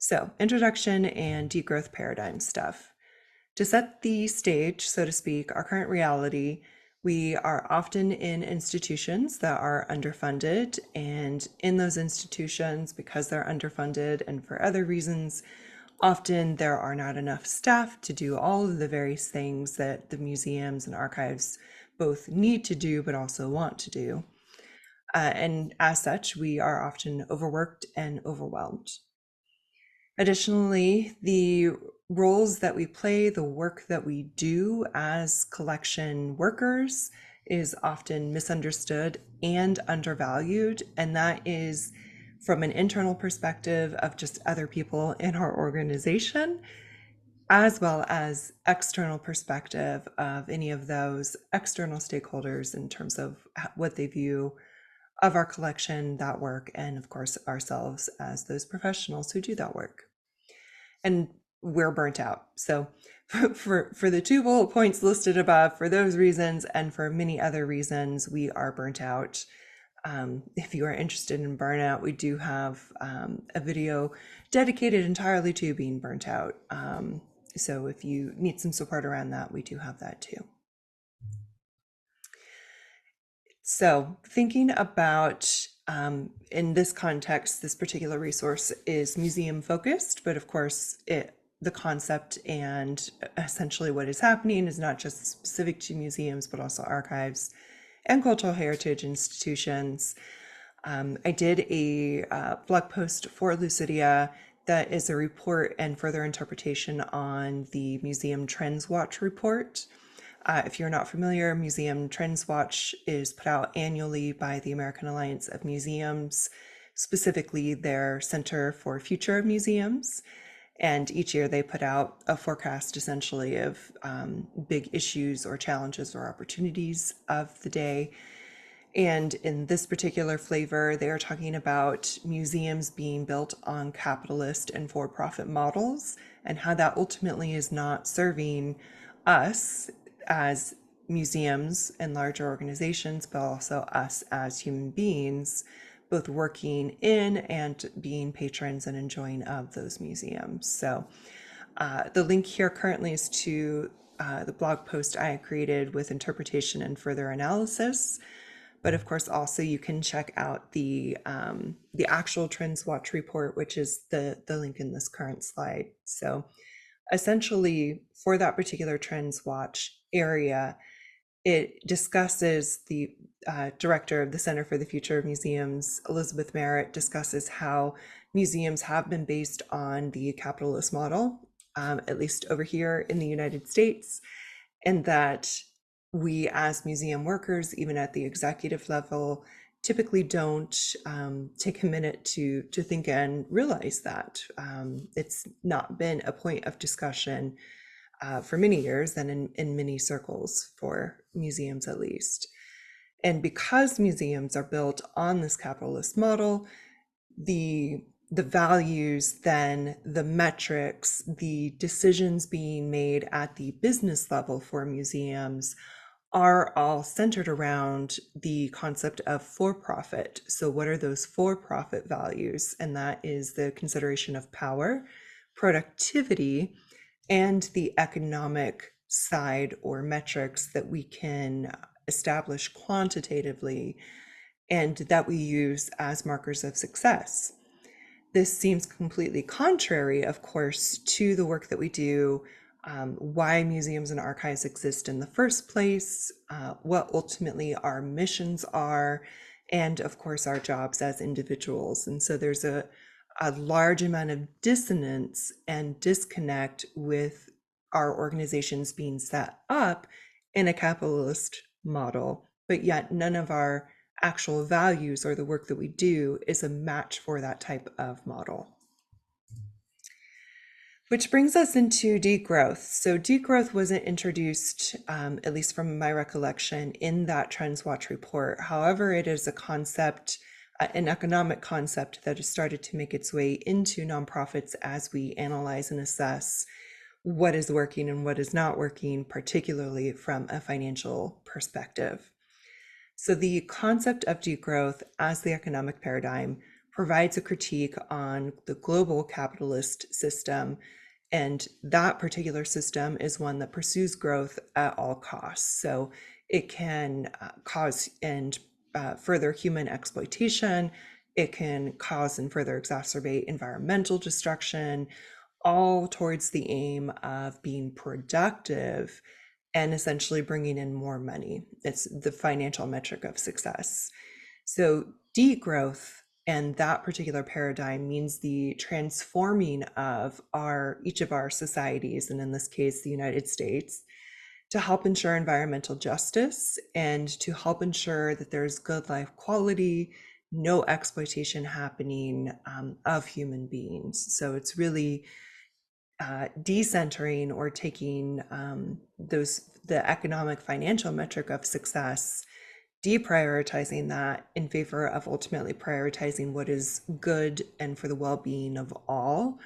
So, introduction and degrowth paradigm stuff. To set the stage, so to speak, our current reality, we are often in institutions that are underfunded. And in those institutions, because they're underfunded and for other reasons, often there are not enough staff to do all of the various things that the museums and archives both need to do, but also want to do. And as such, we are often overworked and overwhelmed. Additionally, the roles that we play, the work that we do as collection workers is often misunderstood and undervalued. And that is from an internal perspective of just other people in our organization, as well as external perspective of any of those external stakeholders in terms of what they view of our collection, that work, and of course ourselves as those professionals who do that work. And we're burnt out. So for the two bullet points listed above, for those reasons and for many other reasons, we are burnt out. If you are interested in burnout, we do have a video dedicated entirely to being burnt out. So if you need some support around that, we do have that too. So thinking about, in this context, this particular resource is museum focused, but of course the concept and essentially what is happening is not just specific to museums, but also archives and cultural heritage institutions. I did a blog post for Lucidia that is a report and further interpretation on the Museum Trends Watch report. If you're not familiar, Museum Trends Watch is put out annually by the American Alliance of Museums, specifically their Center for Future of Museums. And each year they put out a forecast essentially of big issues or challenges or opportunities of the day. And in this particular flavor, they are talking about museums being built on capitalist and for-profit models and how that ultimately is not serving us as museums and larger organizations, but also us as human beings, both working in and being patrons and enjoying of those museums. So the link here currently is to the blog post I created with interpretation and further analysis. But of course, also you can check out the actual Trends Watch report, which is the link in this current slide. So essentially, for that particular Trends Watch area, it discusses the director of the Center for the Future of Museums, Elizabeth Merritt, discusses how museums have been based on the capitalist model, at least over here in the United States, and that we as museum workers, even at the executive level, typically don't take a minute to think and realize that. It's not been a point of discussion for many years and in many circles for museums at least. And because museums are built on this capitalist model, the values, then the metrics, the decisions being made at the business level for museums are all centered around the concept of for-profit. So what are those for-profit values? And that is the consideration of power, productivity, and the economic side or metrics that we can establish quantitatively and that we use as markers of success. This seems completely contrary, of course, to the work that we do, why museums and archives exist in the first place, what ultimately our missions are, and of course our jobs as individuals. And so there's a large amount of dissonance and disconnect with our organizations being set up in a capitalist model, but yet none of our actual values or the work that we do is a match for that type of model. Which brings us into degrowth. So degrowth wasn't introduced, at least from my recollection, in that Trends Watch report. However, it is a concept, an economic concept that has started to make its way into nonprofits as we analyze and assess what is working and what is not working, particularly from a financial perspective. So the concept of degrowth as the economic paradigm provides a critique on the global capitalist system. And that particular system is one that pursues growth at all costs. So it can cause and further human exploitation. It can cause and further exacerbate environmental destruction, all towards the aim of being productive and essentially bringing in more money. It's the financial metric of success. So degrowth and that particular paradigm means the transforming of each of our societies, and in this case, the United States, to help ensure environmental justice and to help ensure that there's good life quality, no exploitation happening of human beings. So it's really decentering or taking the economic financial metric of success, deprioritizing that in favor of ultimately prioritizing what is good and for the well-being of all,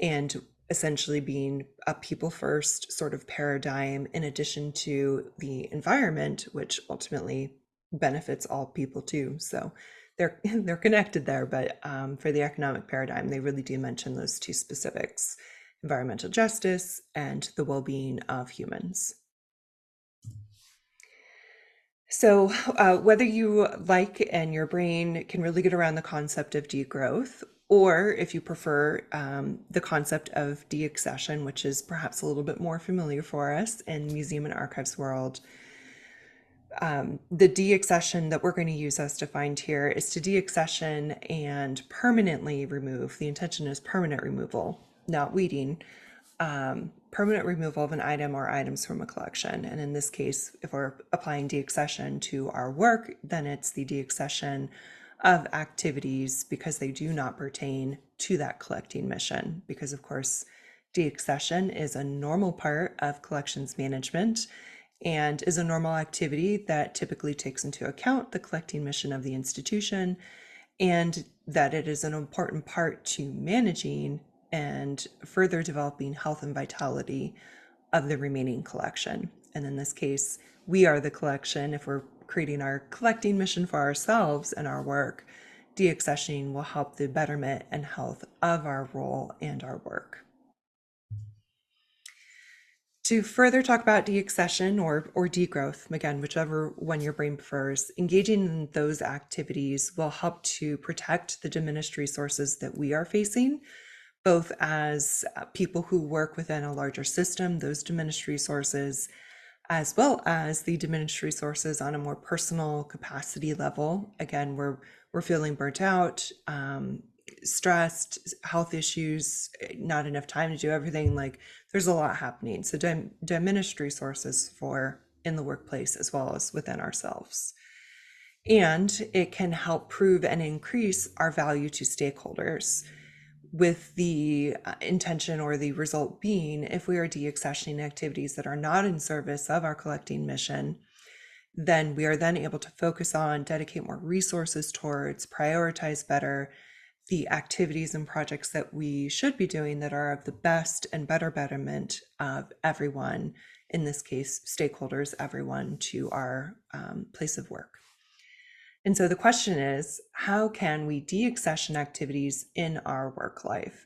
and essentially being a people first sort of paradigm in addition to the environment, which ultimately benefits all people too. So they're connected there, but for the economic paradigm, they really do mention those two specifics: environmental justice and the well-being of humans. So whether you like and your brain can really get around the concept of degrowth, or if you prefer the concept of deaccession, which is perhaps a little bit more familiar for us in museum and archives world, the deaccession that we're going to use as defined here is to deaccession and permanently remove. The intention is permanent removal, not weeding. Permanent removal of an item or items from a collection. And in this case, if we're applying deaccession to our work, then it's the deaccession of activities because they do not pertain to that collecting mission. Because of course, deaccession is a normal part of collections management and is a normal activity that typically takes into account the collecting mission of the institution, and that it is an important part to managing and further developing health and vitality of the remaining collection. And in this case, we are the collection. If we're creating our collecting mission for ourselves and our work, deaccessioning will help the betterment and health of our role and our work. To further talk about deaccession or degrowth, again, whichever one your brain prefers, engaging in those activities will help to protect the diminished resources that we are facing, both as people who work within a larger system, those diminished resources, as well as the diminished resources on a more personal capacity level. Again, we're feeling burnt out, stressed, health issues, not enough time to do everything. Like there's a lot happening. So diminished resources for in the workplace as well as within ourselves. And it can help prove and increase our value to stakeholders, with the intention or the result being, if we are deaccessioning activities that are not in service of our collecting mission, then we are then able to focus on, dedicate more resources towards, prioritize better the activities and projects that we should be doing that are of the best and better betterment of everyone, in this case, stakeholders, everyone to our place of work. And so the question is, how can we deaccession activities in our work life?